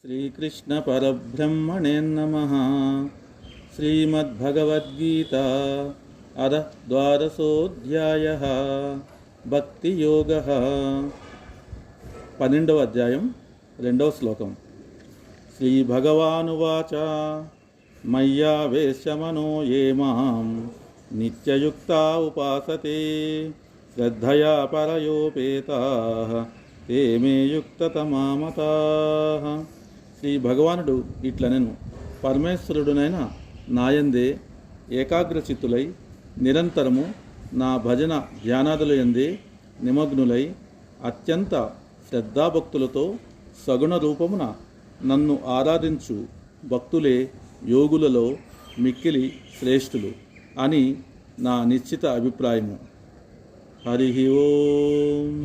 శ్రీకృష్ణ పరబ్రహ్మణే నమః. శ్రీమద్భగవద్గీత అథ ద్వాదశోऽధ్యాయః. భక్తియోగః. 12వ అధ్యాయం 2వ శ్లోకం. శ్రీభగవానువాచ మయ్యావేశ్యమనో ఏ మాం నిత్యయుక్తా ఉపాసతే శ్రద్ధయా పరయోపేతాః తే మే యుక్తతమామతాః. శ్రీ భగవానుడు ఇట్లనెను, పరమేశ్వరుడునైన నాయందే ఏకాగ్రచిత్తులై నిరంతరము నా భజన ధ్యానాదులయందే నిమగ్నులై అత్యంత శ్రద్ధాభక్తులతో సగుణ రూపమున నన్ను ఆరాధించు భక్తులే యోగులలో మిక్కిలి శ్రేష్ఠులు అని నా నిశ్చిత అభిప్రాయము. హరి ఓం.